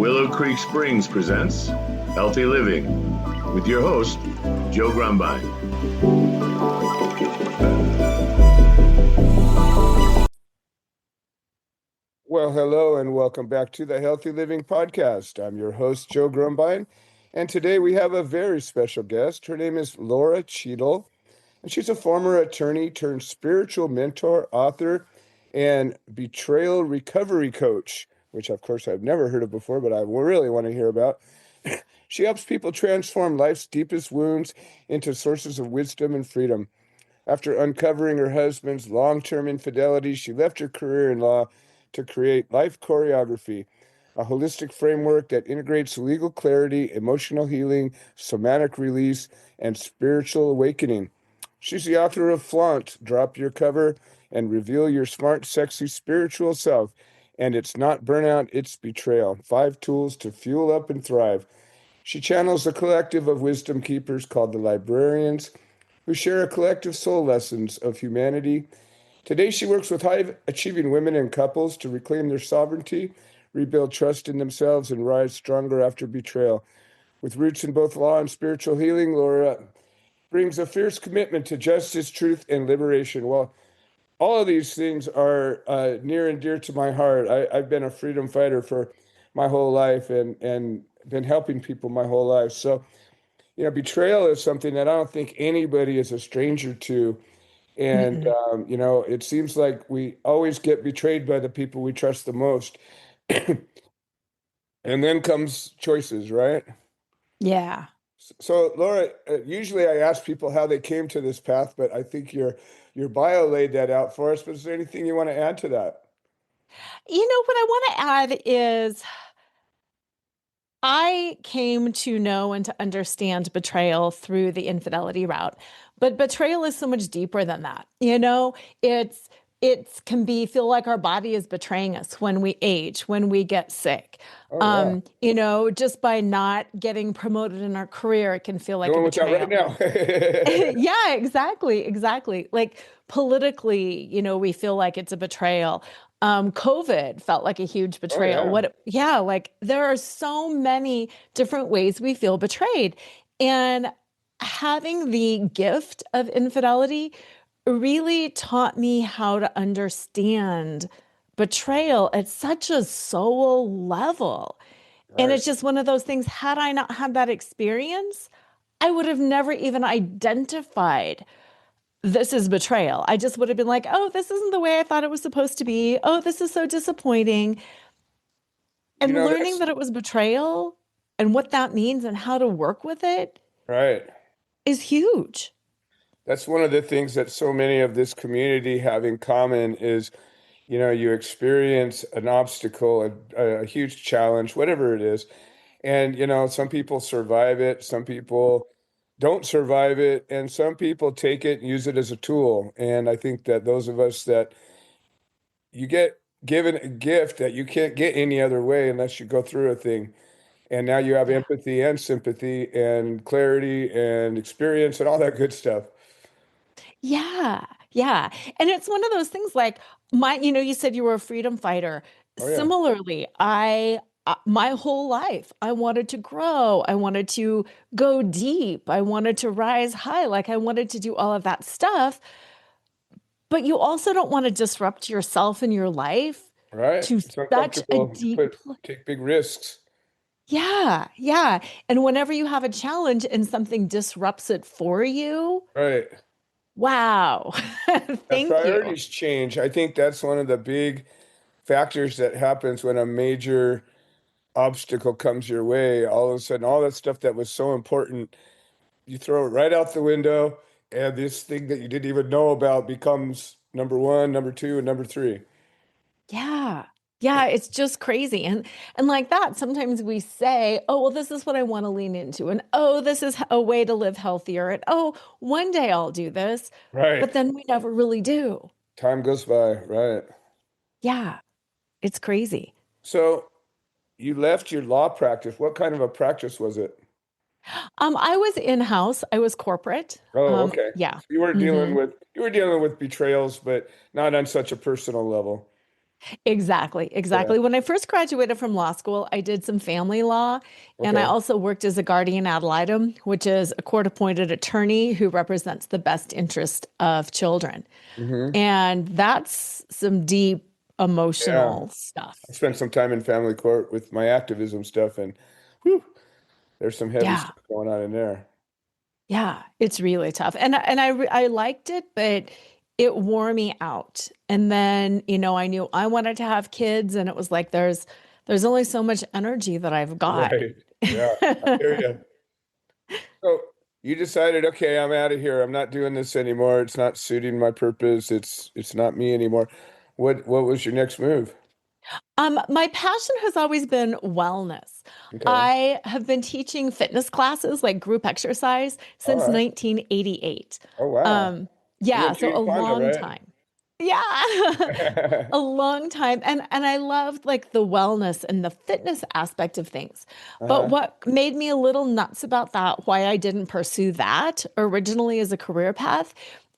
Willow Creek Springs presents Healthy Living with your host, Joe Grumbine. Well, hello and welcome back to the Healthy Living Podcast. I'm your host, Joe Grumbine, and today we have a very special guest. Her name is Lora Cheadle, and she's a former attorney turned spiritual mentor, author, and betrayal recovery coach, which of course I've never heard of before, but I really want to hear about. She helps people transform life's deepest wounds into sources of wisdom and freedom. After uncovering her husband's long-term infidelity, she left her career in law to create Life Choreography, a holistic framework that integrates legal clarity, emotional healing, somatic release, and spiritual awakening. She's the author of Flaunt, Drop Your Cover, and Reveal Your Smart, Sexy, Spiritual Self. And it's not burnout, it's betrayal. 5 tools to fuel up and thrive. She channels a collective of wisdom keepers called the Librarians, who share a collective soul lessons of humanity. Today, she works with high-achieving women and couples to reclaim their sovereignty, rebuild trust in themselves, and rise stronger after betrayal. With roots in both law and spiritual healing, Laura brings a fierce commitment to justice, truth, and liberation. Well, all of these things are near and dear to my heart. I've been a freedom fighter for my whole life and been helping people my whole life. So, betrayal is something that I don't think anybody is a stranger to. And, Mm-mm. it seems like we always get betrayed by the people we trust the most. And then comes choices, right? Yeah. So, Laura, usually I ask people how they came to this path, but I think your bio laid that out for us. But is there anything you want to add to that? What I want to add is I came to know and to understand betrayal through the infidelity route. But betrayal is so much deeper than that. It's can be feel like our body is betraying us when we age, when we get sick. Oh, yeah. Just by not getting promoted in our career, it can feel like a Doing without right betrayal. now. Yeah, exactly. Like politically, we feel like it's a betrayal. COVID felt like a huge Oh, betrayal. yeah. Yeah, like there are so many different ways we feel betrayed. And having the gift of infidelity really taught me how to understand betrayal at such a soul level. And Right. it's just one of those things, had I not had that experience, I would have never even identified this is betrayal. I just would have been like, oh, this isn't the way I thought it was supposed to be. Oh, this is so disappointing. You And know, learning that's that it was betrayal and what that means and how to work with it right. is huge. That's one of the things that so many of this community have in common is, you experience an obstacle, a huge challenge, whatever it is. And, some people survive it, some people don't survive it, and some people take it and use it as a tool. And I think that those of us that you get given a gift that you can't get any other way unless you go through a thing. And now you have Yeah. empathy and sympathy and clarity and experience and all that good stuff. Yeah. Yeah. And it's one of those things like you said you were a freedom fighter. Oh, yeah. Similarly, my whole life, I wanted to grow. I wanted to go deep. I wanted to rise high. Like I wanted to do all of that stuff. But you also don't want to disrupt yourself and your life Right. to It's such a uncomfortable. deep Take big risks. Yeah, yeah. And whenever you have a challenge and something disrupts it for you, Right. wow. And Thank you. priorities change. I think that's one of the big factors that happens when a major obstacle comes your way. All of a sudden, all that stuff that was so important, you throw it right out the window, and this thing that you didn't even know about becomes number one, number two, and number three. Yeah. Yeah, it's just crazy. And like that, sometimes we say, "Oh, well, this is what I want to lean into." And, "Oh, this is a way to live healthier." And, "Oh, one day I'll do this." Right. But then we never really do. Time goes by. Right. Yeah, it's crazy. So you left your law practice. What kind of a practice was it? I was in-house. I was corporate. Oh, okay. Yeah. So you were hmm dealing with betrayals, but not on such a personal level. Exactly, Yeah. exactly. When I first graduated from law school, I did some family law, and I Okay. also worked as a guardian ad litem, which is a court-appointed attorney who represents the best interest of children. Hmm. And that's some deep Yeah. emotional stuff. I spent some time in family court with my activism stuff, and whew, there's some heavy Yeah. stuff going on in there. Yeah, it's really tough. I liked it, but it wore me out. And then, I knew I wanted to have kids, and it was like there's only so much energy that I've got. Right. Yeah. I hear you. So you decided, okay, I'm out of here. I'm not doing this anymore. It's not suiting my purpose. It's not me anymore. What was your next move? My passion has always been wellness. Okay. I have been teaching fitness classes, like group exercise, All since right. 1988. Oh wow. Um, You yeah, and so Jane a Fonda, long right? time. Yeah, a long time. And I loved like the wellness and the fitness aspect of things. But Uh-huh. what made me a little nuts about that, why I didn't pursue that originally as a career path,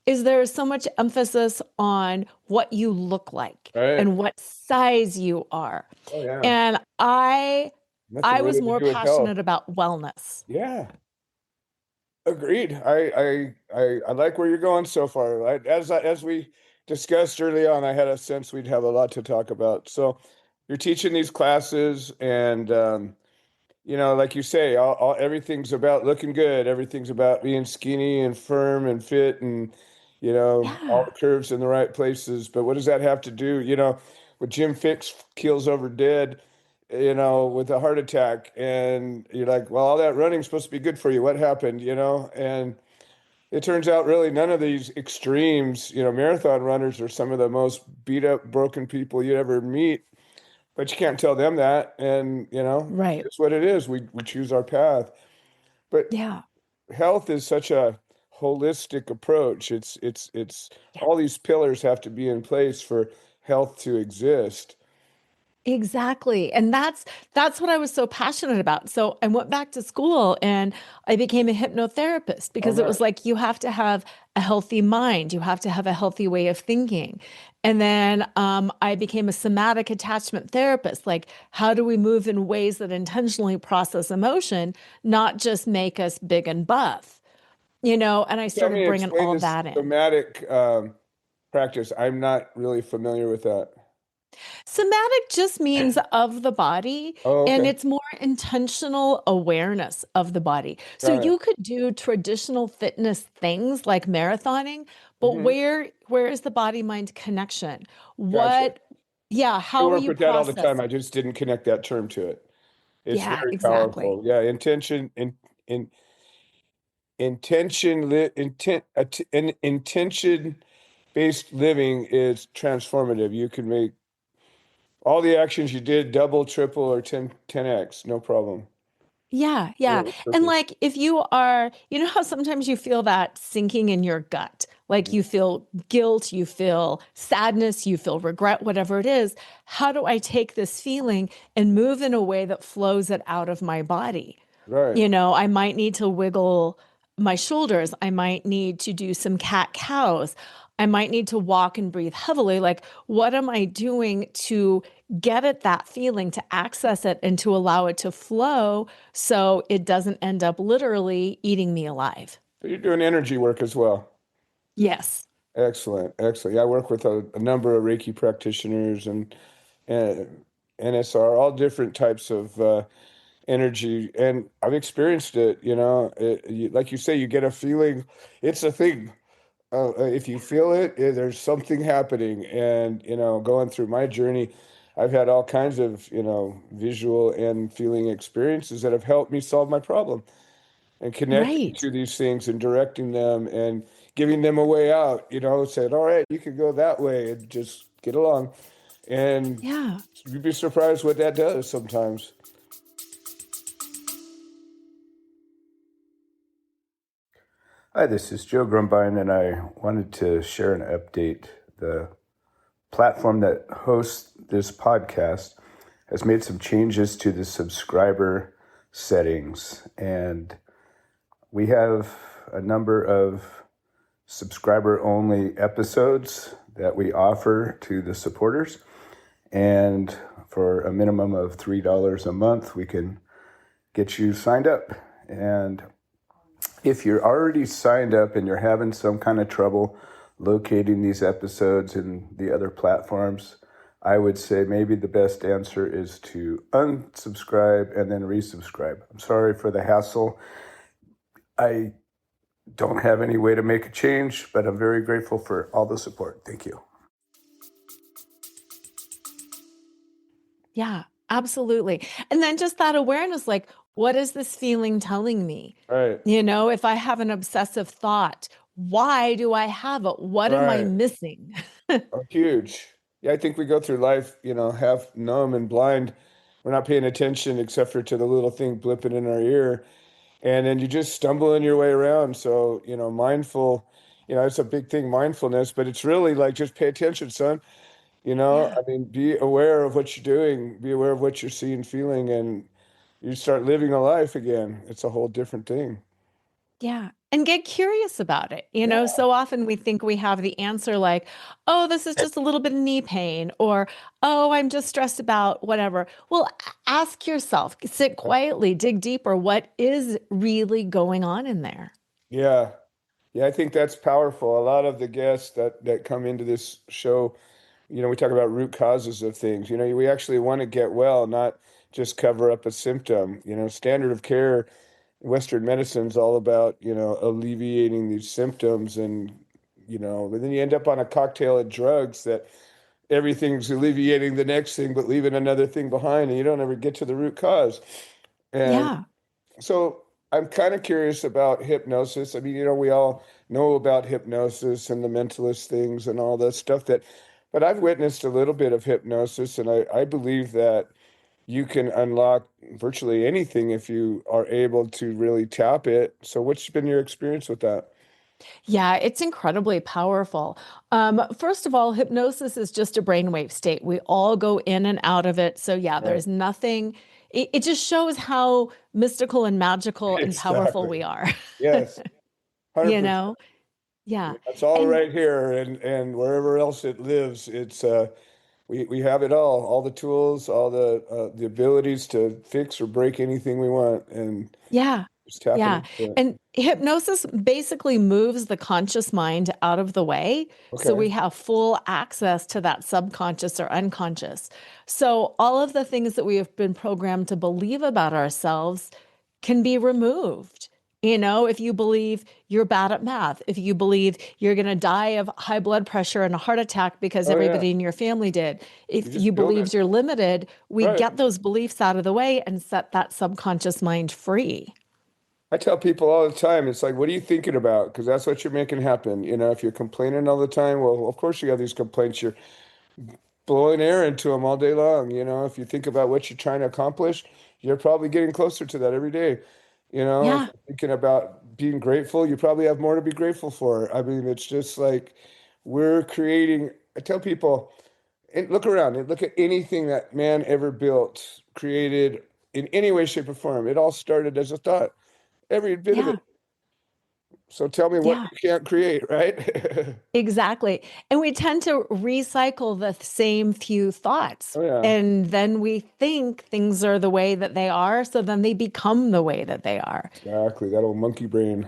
is there's so much emphasis on what you look like Right. and what size you are. Oh yeah. And Nothing I was really to more do with health. passionate about wellness. Yeah. Agreed. I like where you're going so far. As we discussed early on, I had a sense we'd have a lot to talk about. So you're teaching these classes, and like you say, everything's about looking good. Everything's about being skinny and firm and fit, and all Yeah, the curves in the right places. But what does that have to do? With Jim Fix keels over dead, with a heart attack, and you're like, well, all that running's supposed to be good for you. What happened? And it turns out really none of these extremes. Marathon runners are some of the most beat up, broken people you ever meet, but you can't tell them that. And, right. it's what it is. We choose our path. But Yeah, health is such a holistic approach. It's yeah. all these pillars have to be in place for health to exist. Exactly. And that's what I was so passionate about. So I went back to school and I became a hypnotherapist Oh, because it was nice. like you have to have a healthy mind, you have to have a healthy way of thinking. And then I became a somatic attachment therapist. Like, how do we move in ways that intentionally process emotion, not just make us big and buff? And I Tell started me, bringing explain all this that in. somatic practice. I'm not really familiar with that. Somatic just means of the body, Oh, and okay. it's more intentional awareness of the body. So Got it. you could do traditional fitness things like marathoning, but Hmm. where is the body mind connection? Gotcha. Yeah, I how are work you with that all the time. I processing? just didn't connect that term to it. It's Yeah, very exactly. powerful. Yeah, in intention li intent an intention based living is transformative. You can make all the actions you did double, triple, or 10x, no problem. Yeah, Do yeah. it with And purpose. like if you know how sometimes you feel that sinking in your gut, like you feel guilt, you feel sadness, you feel regret, whatever it is. How do I take this feeling and move in a way that flows it out of my body? Right. I might need to wiggle my shoulders. I might need to do some cat cows. I might need to walk and breathe heavily. Like, what am I doing to get at that feeling, to access it, and to allow it to flow so it doesn't end up literally eating me alive? So you're doing energy work as well. Yes. Excellent. Excellent. Yeah, I work with a number of Reiki practitioners and NSR, all different types of energy, and I've experienced it. Like you say, you get a feeling. It's a thing. If you feel it, there's something happening. And going through my journey, I've had all kinds of visual and feeling experiences that have helped me solve my problem and connecting Right. to these things and directing them and giving them a way out. Saying, all right, you can go that way and just get along. And Yeah. you'd be surprised what that does sometimes. Hi, this is Joe Grumbine, and I wanted to share an update. The platform that hosts this podcast has made some changes to the subscriber settings, and we have a number of subscriber only episodes that we offer to the supporters. And for a minimum of $3 a month, we can get you signed up. And if you're already signed up and you're having some kind of trouble locating these episodes in the other platforms, I would say maybe the best answer is to unsubscribe and then resubscribe. I'm sorry for the hassle. I don't have any way to make a change, but I'm very grateful for all the support. Thank you. Yeah, absolutely. And then just that awareness, like, what is this feeling telling me? Right. If I have an obsessive thought, why do I have it? What am I Right. missing? Oh, huge. Yeah, I think we go through life, half numb and blind. We're not paying attention except for to the little thing blipping in our ear. And then you just stumble in your way around. So, mindful, it's a big thing, mindfulness, but it's really like just pay attention, son. Yeah. I mean, be aware of what you're doing, be aware of what you're seeing, feeling, and you start living a life again. It's a whole different thing. Yeah. And get curious about it. Yeah. So often we think we have the answer like, oh, this is just a little bit of knee pain, or, oh, I'm just stressed about whatever. Well, ask yourself, sit quietly, dig deeper. What is really going on in there? Yeah. Yeah, I think that's powerful. A lot of the guests that come into this show, we talk about root causes of things. We actually want to get well, not just cover up a symptom. Standard of care, Western medicine is all about, alleviating these symptoms but then you end up on a cocktail of drugs that everything's alleviating the next thing, but leaving another thing behind, and you don't ever get to the root cause. And Yeah. so I'm kind of curious about hypnosis. I mean, we all know about hypnosis and the mentalist things and all that stuff but I've witnessed a little bit of hypnosis, and I believe that you can unlock virtually anything if you are able to really tap it. So what's been your experience with that? Yeah, it's incredibly powerful. First of all, hypnosis is just a brainwave state. We all go in and out of it. So, yeah, Right. there's nothing, it just shows how mystical and magical and powerful we Exactly. are. Yes. You 100%. know? Yeah. It's all And right here, and wherever else it lives, it's we have it all the tools, all the abilities to fix or break anything we want, and yeah, just tapping yeah. into it. And hypnosis basically moves the conscious mind out of the way. So Okay. we have full access to that subconscious or unconscious. So all of the things that we have been programmed to believe about ourselves can be removed. If you believe you're bad at math, if you believe you're going to die of high blood pressure and a heart attack because Oh yeah. everybody in your family did, You if you just build it. believe you're limited, we Right. get those beliefs out of the way and set that subconscious mind free. I tell people all the time, it's like, what are you thinking about? Because that's what you're making happen. If you're complaining all the time, well, of course you have these complaints. You're blowing air into them all day long. If you think about what you're trying to accomplish, you're probably getting closer to that every day. If Yeah, you're thinking about being grateful, you probably have more to be grateful for. I mean, it's just like we're creating. I tell people, and look around and look at anything that man ever built, created in any way, shape, or form. It all started as a thought, every bit of yeah, it. So tell me what yeah. you can't create, right? Exactly. And we tend to recycle the same few thoughts. Oh yeah, And then we think things are the way that they are. So then they become the way that they are. exactly. That old monkey brain.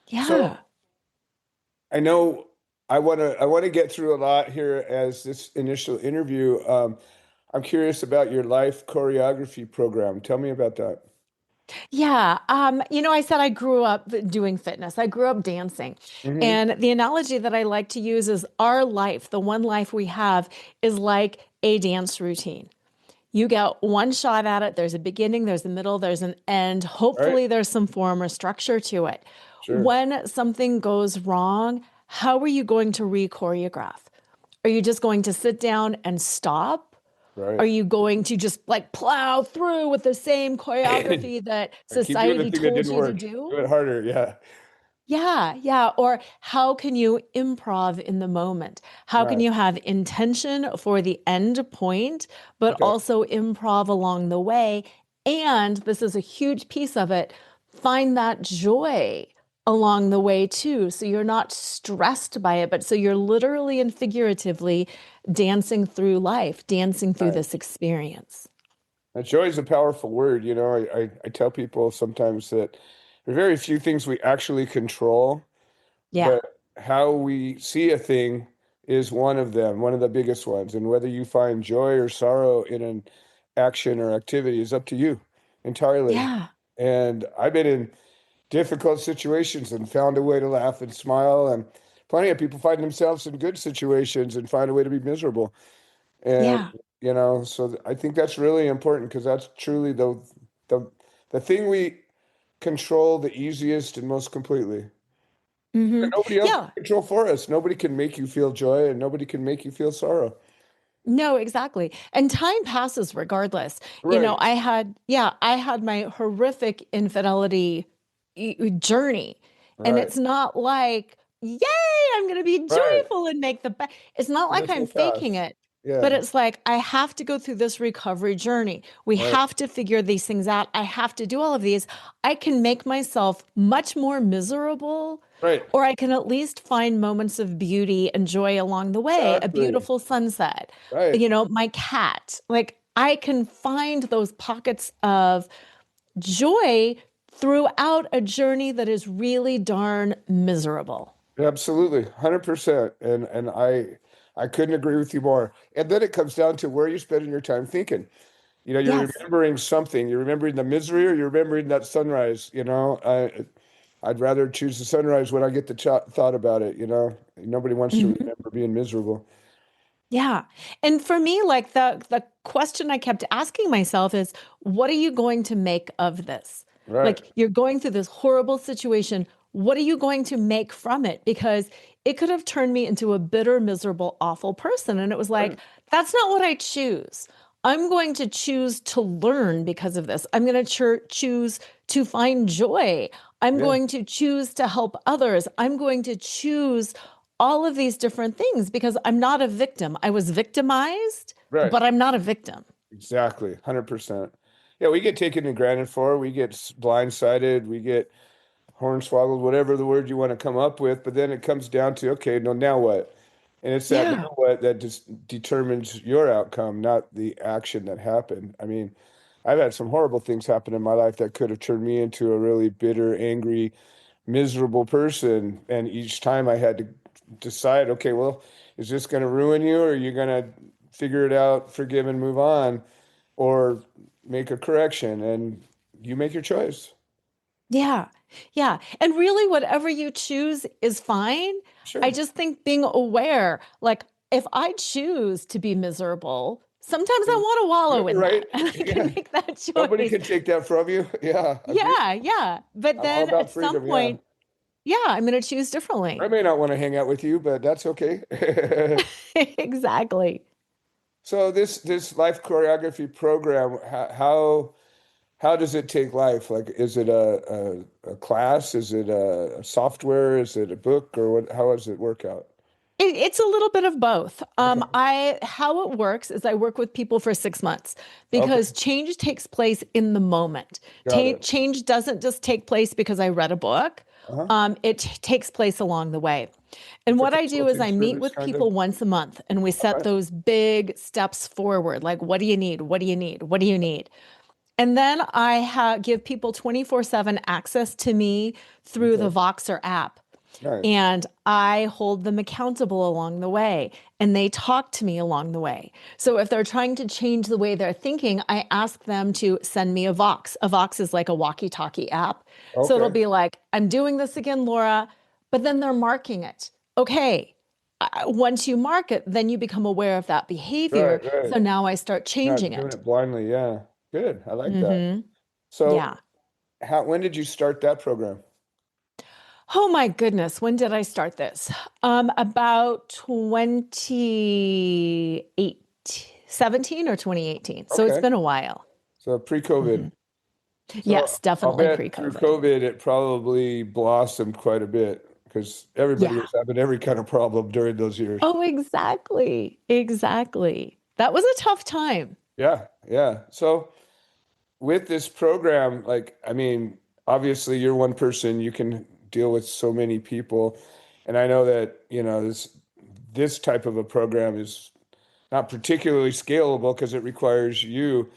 Yeah. So I know I want to get through a lot here as this initial interview. I'm curious about your life choreography program. Tell me about that. Yeah. I said I grew up doing fitness. I grew up dancing. Mm-hmm. And the analogy that I like to use is our life, the one life we have, is like a dance routine. You get one shot at it. There's a beginning, there's a middle, there's an end. Right? Hopefully, there's some form or structure to it. Sure. When something goes wrong, how are you going to re-choreograph? Are you just going to sit down and stop? Are Right. you going to just like plow through with the same choreography that Or keep doing the society thing that told didn't you to work. do? Do it harder. Yeah. Yeah, yeah. Or how can you improv in the moment? How can Right. you have intention for the end point, but Okay. also improv along the way? And this is a huge piece of it, find that joy along the way too. So you're not stressed by it, but so you're literally and figuratively dancing through life, dancing through Right. this experience. And joy is a powerful word. I tell people sometimes that there are very few things we actually control, Yeah. but how we see a thing is one of them, one of the biggest ones. And whether you find joy or sorrow in an action or activity is up to you entirely. Yeah. And I've been in difficult situations and found a way to laugh and smile. And plenty of people find themselves in good situations and find a way to be miserable. And Yeah. so I think that's really important because that's truly the the thing we control the easiest and most completely. And nobody else can Yeah. control for us. Nobody can make you feel joy and nobody can make you feel sorrow. No, exactly. And time passes regardless. Right, I had my horrific infidelity journey. And right, it's not like, yay, I'm going to be right. joyful and make the best. It's not And like this I'm will faking pass. it, but Yeah, it's like I have to go through this recovery journey. We right, have to figure these things out. I have to do all of these. I can make myself much more miserable, right. or I can at least find moments of beauty and joy along the way, a Exactly. beautiful sunset, Right. my cat. Like I can find those pockets of joy throughout a journey that is really darn miserable. Absolutely. 100%. And I couldn't agree with you more. And then it comes down to where you're spending your time thinking. You're Yes. remembering something. You're remembering the misery or you're remembering that sunrise, I'd rather choose the sunrise when I get the thought about it. Nobody wants to Mhm. remember being miserable. Yeah. And for me, like the question I kept asking myself is, what are you going to make of this? Right. Like you're going through this horrible situation. What are you going to make from it? Because it could have turned me into a bitter, miserable, awful person. And it was like, Right. that's not what I choose. I'm going to choose to learn because of this. I'm going to choose to find joy. I'm Yeah. going to choose to help others. I'm going to choose all of these different things because I'm not a victim. I was victimized, Right. but I'm not a victim. Exactly. 100%. Yeah, we get taken for granted for. We get blindsided. We get hornswoggled, whatever the word you want to come up with. But then it comes down to, okay, no, now what? And it's that Yeah. now what that just determines your outcome, not the action that happened. I mean, I've had some horrible things happen in my life that could have turned me into a really bitter, angry, miserable person. And each time I had to decide, okay, well, is this going to ruin you or are you going to figure it out, forgive and move on, or make a correction? And you make your choice. Yeah. Yeah. And really, whatever you choose is fine. I Sure. just think being aware, like if I choose to be miserable, sometimes I want to wallow in Right. that and I can Yeah. make that Nobody choice. can take that from you. Yeah, agree. Yeah. Yeah. But I'm all then about at some freedom. Yeah. point, yeah, I'm going to choose I differently. may not want to hang out with you, but that's okay. Exactly. So this life choreography program, how does it take life? Like, is it a class? Is it a software? Is it a book? Or what? How does it work out? It's a little bit of both. Okay, How it works is I work with people for 6 months because okay, change takes place in the moment. got it. Change doesn't just take place because I read a book. Uh-huh. It takes place along the way. And It's a what I do is consulting I meet service, with kind of. people once a month and we set Okay, those big steps forward. Like, what do you need? What do you need? What do you need? And then give people 24/7 access to me through the okay, Voxer app. nice. And I hold them accountable along the way, and they talk to me along the way. So if they're trying to change the way they're thinking, I ask them to send me a Vox. A Vox is like a walkie-talkie app. So it'll Okay, be like, I'm doing this again, Laura, but then they're marking it. Okay. Once you mark it, then you become aware of that behavior. right, right. So now I start Not changing doing it. it blindly. Yeah, good. I like that. Hmm. So, Yeah. when did you start that program? Oh my goodness, when did I start this? About 2017 or 2018. So it's Okay. been a while. So pre-COVID. Hmm. So Yes, I'll definitely bet through pre-COVID. COVID it probably blossomed quite a bit because everybody Yeah. was having every kind of problem during those years. Oh, exactly. Exactly. That was a tough time. Yeah, yeah. So with this program, like, I mean, obviously you're one person, you can deal with so many people. And I know that, this type of a program is not particularly scalable because it requires you.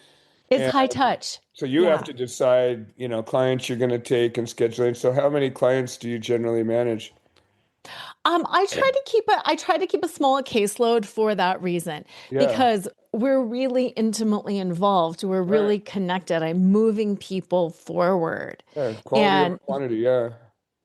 It's And high touch. so you have Yeah. to decide, clients you're going to take and scheduling. So how many clients do you generally manage? I try to keep a small caseload for that reason Yeah. because we're really intimately involved. We're Right. really connected. I'm moving people forward. Yeah. Quality over And quantity. Yeah.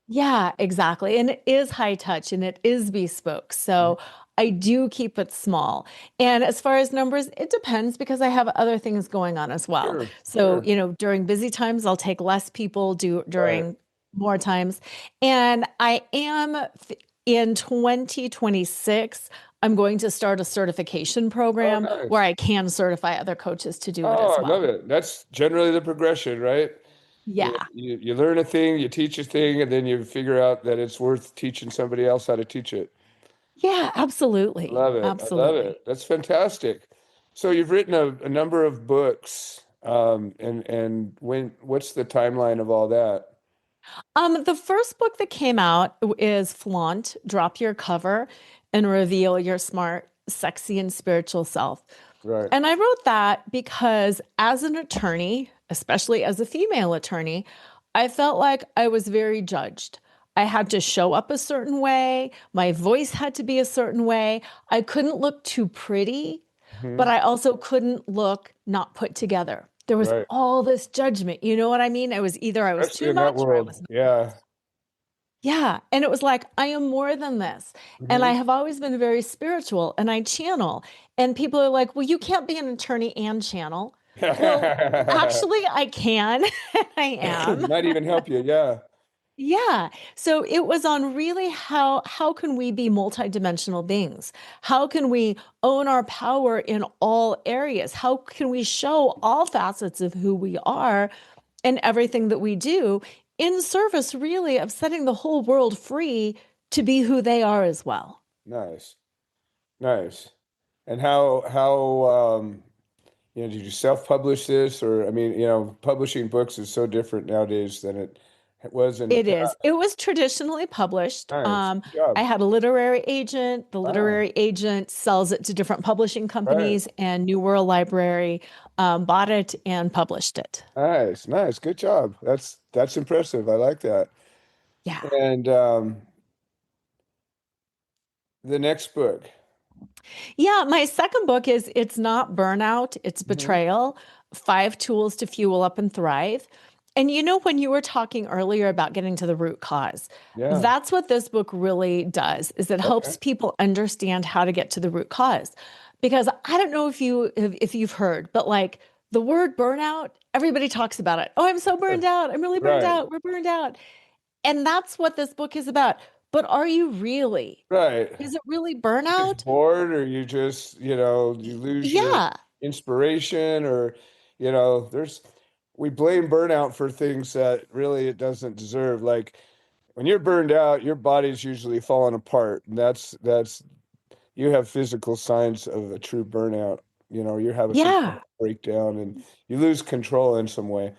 yeah, exactly. And it is high touch and it is bespoke. Mhm. So I do keep it small. And as far as numbers, it depends because I have other things going on as well. Sure. So, Sure. during busy times, I'll take less people, do Right. during more times. And in 2026, I'm going to start a certification Oh, program where nice. I can certify other coaches to do it Oh, as I love well. it. That's generally the progression, right? You, Yeah. you learn a thing, you teach a thing, and then you figure out that it's worth teaching somebody else how to teach it. Yeah, I absolutely. love it. I love Absolutely. it. That's fantastic. So you've written a number of books, and what's the timeline of all that? The first book that came out is Flaunt, Drop Your Cover and Reveal Your Smart, Sexy, and Spiritual Self. Right. And I wrote that because as an attorney, especially as a female attorney, I felt like I was very judged. I had to show up a certain way. My voice had to be a certain way. I couldn't look too pretty, but Hmm. I also couldn't look not put together. There was Right. all this judgment. You know what I mean? It was either I was Especially too in that much or I world. was not. Yeah. Yeah. And it was like, I am more than this. And I Hmm. have always been very spiritual and I channel. And people are like, well, you can't be an attorney and channel. Well, actually, I can. And I am. Might even help you. Yeah. Yeah. So it was on really how can we be multidimensional beings? How can we own our power in all areas? How can we show all facets of who we are and everything that we do in service really of setting the whole world free to be who they are as well? Nice. Nice. And did you self-publish this or I mean, publishing books is so different nowadays than it was in the It is. past. It was traditionally published. Nice. Good job. I had a literary agent. The Wow. literary agent sells it to different publishing Right. companies, and New World Library bought it and published it. Nice. Nice. Good job. That's impressive. I like that. Yeah. And the next book. Yeah, my second book is It's Not Burnout, It's Hmm. Betrayal, 5 Tools to Fuel Up and Thrive. And when you were talking earlier about getting to the root cause, Yeah. that's what this book really does, is it Okay. helps people understand how to get to the root cause. Because I don't know if you've heard, but like the word burnout, everybody talks about it. Oh, I'm so burned Sure. out. I'm really burned Right. out. We're burned out. And that's what this book is about. But are you really? Right. Is it really You just burnout? bored or you just, you lose your Yeah. inspiration or, we blame burnout for things that really it doesn't deserve. Like when you're burned out, your body's usually falling apart. And that's you have physical signs of a true burnout. You have some kind Yeah. of breakdown and you lose control in some way.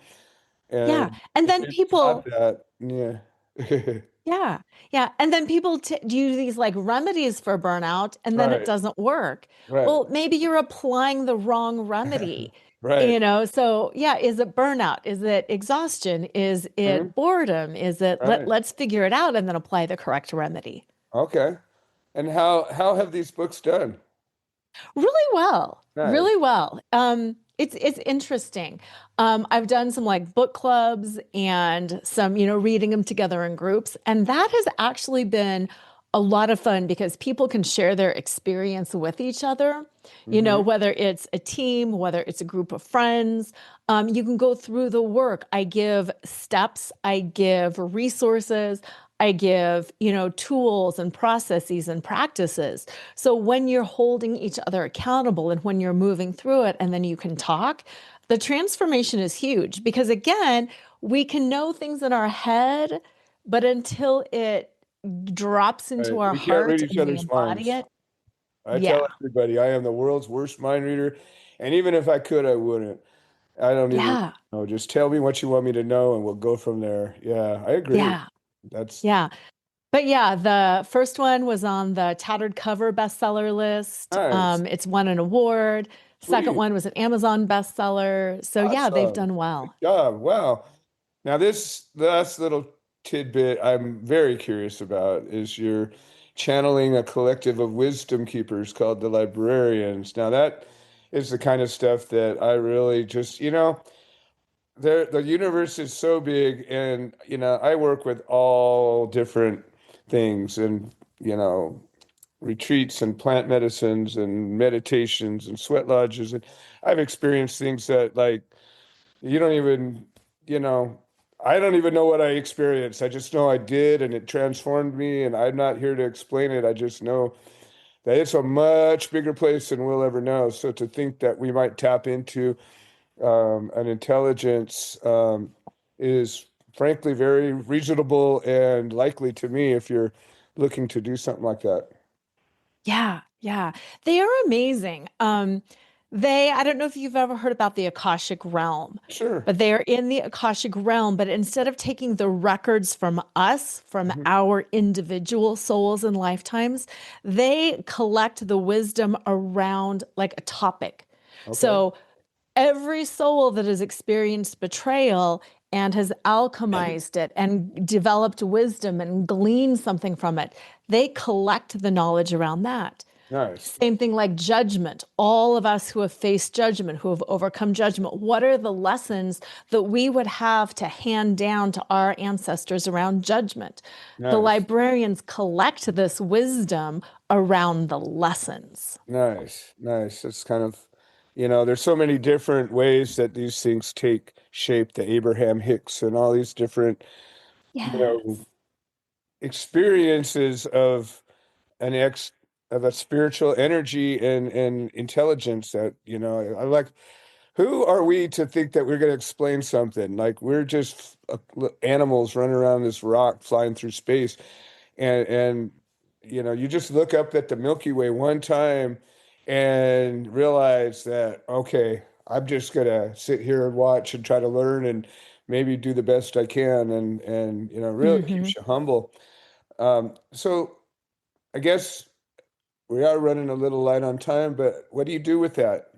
Yeah. And And if then it's not people, that, yeah. yeah. Yeah. And then people do these like remedies for burnout and then it Right, doesn't work. right, Well, maybe you're applying the wrong remedy. right. So yeah, is it burnout? Is it exhaustion? Is Mhm. it boredom? Is it Right. let's figure it out and then apply the correct remedy? Okay. And how have these books done? Really well, Nice. really well. It's interesting. I've done some like book clubs and some, reading them together in groups, and that has actually been a lot of fun because people can share their experience with each other. Hmm. Whether it's a team, whether it's a group of friends, you can go through the work. I give steps, I give resources, I give, tools and processes and practices. So when you're holding each other accountable and when you're moving through it and then you can talk, the transformation is huge because again, we can know things in our head, but until it drops into Right. our We can't read heart each and we other's embody minds. it. I tell Yeah. everybody I am the world's worst mind reader, and even if I could, I wouldn't. I don't even Yeah. know. Just tell me what you want me to know, and we'll go from there. Yeah, I agree. Yeah. That's Yeah. But yeah, the first one was on the Tattered Cover bestseller list. nice. It's won an award. Second Sweet. one was an Amazon bestseller. So yeah, they've Awesome. done Good well. job. Wow. Now, this last little tidbit I'm very curious about is you're channeling a collective of wisdom keepers called the librarians. Now, that is the kind of stuff that I really just, the universe is so big, and, I work with all different things and, retreats and plant medicines and meditations and sweat lodges. And I've experienced things that, like, you don't even, you know, I don't even know what I experienced. I just know I did, and it transformed me. And I'm not here to explain it. I just know that it's a much bigger place than we'll ever know. So to think that we might tap into an intelligence is frankly very reasonable and likely to me if you're looking to do something like that. Yeah, yeah. They are amazing. I don't know if you've ever heard about the Akashic realm, Sure. but they are in the Akashic realm. But instead of taking the records from us, from Mhm. our individual souls and lifetimes, they collect the wisdom around like a topic. Okay. So every soul that has experienced betrayal and has alchemized it and developed wisdom and gleaned something from it, they collect the knowledge around that. Nice. Same thing like judgment. All of us who have faced judgment, who have overcome judgment, what are the lessons that we would have to hand down to our ancestors around judgment? The Nice. librarians collect this wisdom around the lessons. Nice, nice. It's kind of, there's so many different ways that these things take shape, the Abraham Hicks and all these different, you know, Yes. experiences an ex of a spiritual energy and intelligence that, I like, who are we to think that we're going to explain something? Like we're just animals running around this rock flying through space. And you just look up at the Milky Way one time and realize that, okay, I'm just gonna sit here and watch and try to learn and maybe do the best I can, and really Hmm. keeps you humble. So I guess we are running a little light on time, but what do you do with that?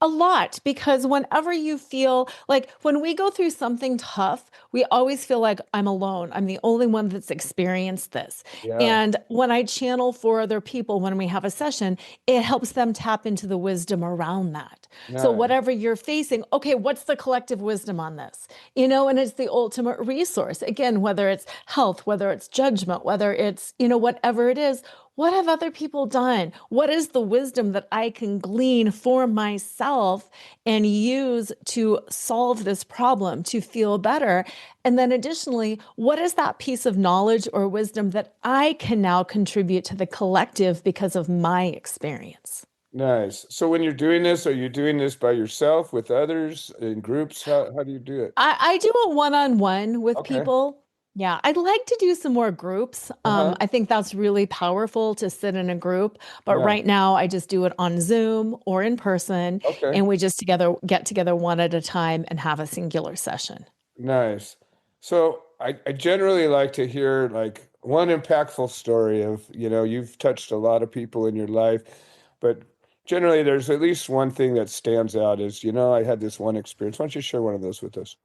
A lot, because whenever you feel like when we go through something tough, we always feel like I'm alone. I'm the only one that's experienced this. Yeah, And when I channel for other people when we have a session, it helps them tap into the wisdom around that. So, nice, whatever you're facing, okay, what's the collective wisdom on this? And it's the ultimate resource. Again, whether it's health, whether it's judgment, whether it's, whatever it is, what have other people done? What is the wisdom that I can glean for myself and use to solve this problem, to feel better? And then additionally, what is that piece of knowledge or wisdom that I can now contribute to the collective because of my experience? nice. So when you're doing this, are you doing this by yourself, with others, in groups? How do you do it? I do a one-on-one with Okay. people. Yeah, I'd like to do some more groups. Uh-huh. I think that's really powerful to sit in a group. But Yeah. right now, I just do it on Zoom or in person, Okay. and we just get together one at a time and have a singular session. Nice. So I generally like to hear like one impactful story of, you've touched a lot of people in your life, but generally there's at least one thing that stands out is, I had this one experience. Why don't you share one of those with us?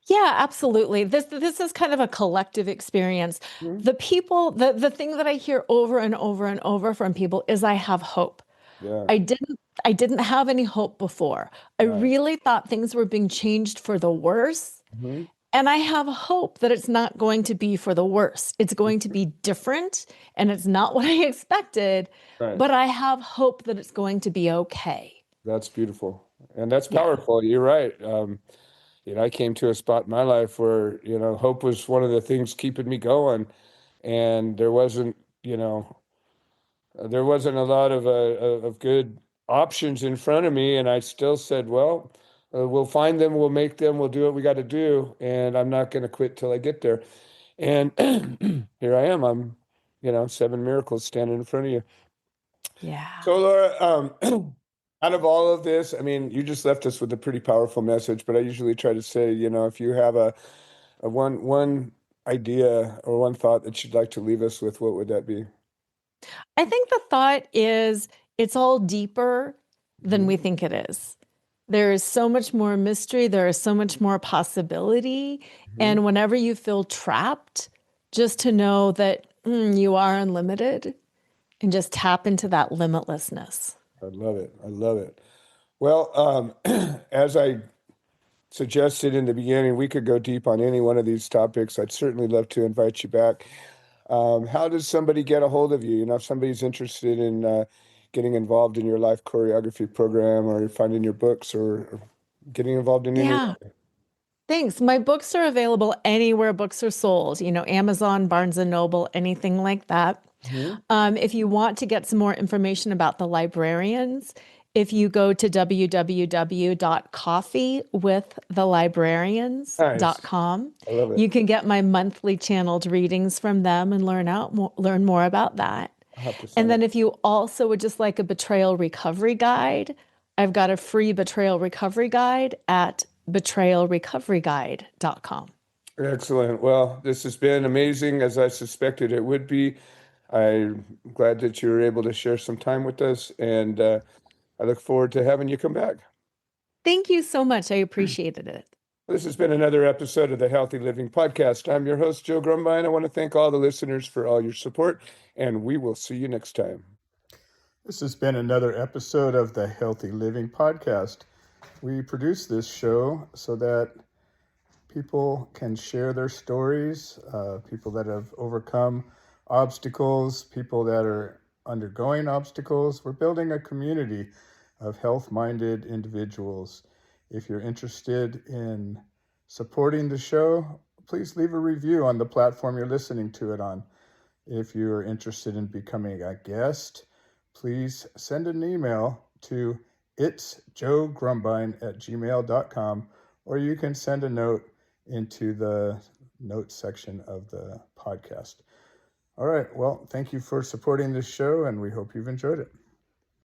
Yeah, absolutely. This is kind of a collective experience. Mhm. The thing that I hear over and over and over from people is I have hope. Yeah. I didn't have any hope before. I Nice. really thought things were being changed for the worse. Hmm. And I have hope that it's not going to be for the worse. It's going to be different and it's not what I expected, but Nice. I have hope that it's going to be okay. That's beautiful. And that's Yeah. powerful. You're right. I came to a spot in my life where, hope was one of the things keeping me going. And there wasn't a lot of good options in front of me, and I still said, "Well, we'll find them, we'll make them, we'll do what we got to do, and I'm not going to quit till I get there." And here I am. I'm, seven miracles standing in front of you. Yeah. So, Laura, out of all of this, I mean, you just left us with a pretty powerful message, but I usually try to say, if you have a one idea or one thought that you'd like to leave us with, what would that be? I think the thought is it's all deeper than we think it is. There is so much more mystery, there is so much more possibility. Mm-hmm. And whenever you feel trapped, just to know that you are unlimited and just tap into that limitlessness. I love it. I love it. Well, as I suggested in the beginning, we could go deep on any one of these topics. I'd certainly love to invite you back. How does somebody get a hold of you? You know, if somebody's interested in getting involved in your life choreography program, or finding your books, or getting involved in any Yeah. way. Thanks. My books are available anywhere books are sold, Amazon, Barnes and Noble, anything like that. Mhm. If you want to get some more information about the librarians, if you go to Nice. www.coffeewiththelibrarians.com, I love it. you can get my monthly channeled readings from them and learn more about that. I'll have to And sign then up. if you also would just like a betrayal recovery guide, I've got a free betrayal recovery guide at betrayalrecoveryguide.com. Excellent. Well, this has been amazing, as I suspected it would be. I'm glad that you were able to share some time with us, and I look forward to having you come back. Thank you so much. I appreciated it. This has been another episode of the Healthy Living Podcast. I'm your host, Joe Grumbine. I want to thank all the listeners for all your support, and we will see you next time. This has been another episode of the Healthy Living Podcast. We produce this show so that people can share their stories, people that have overcome obstacles, people that are undergoing obstacles. We're building a community of health-minded individuals. If you're interested in supporting the show, please leave a review on the platform you're listening to it on. If you're interested in becoming a guest, please send an email to itsjoegrumbine@gmail.com, or you can send a note into the notes section of the podcast. All right. Well, thank you for supporting this show, and we hope you've enjoyed it.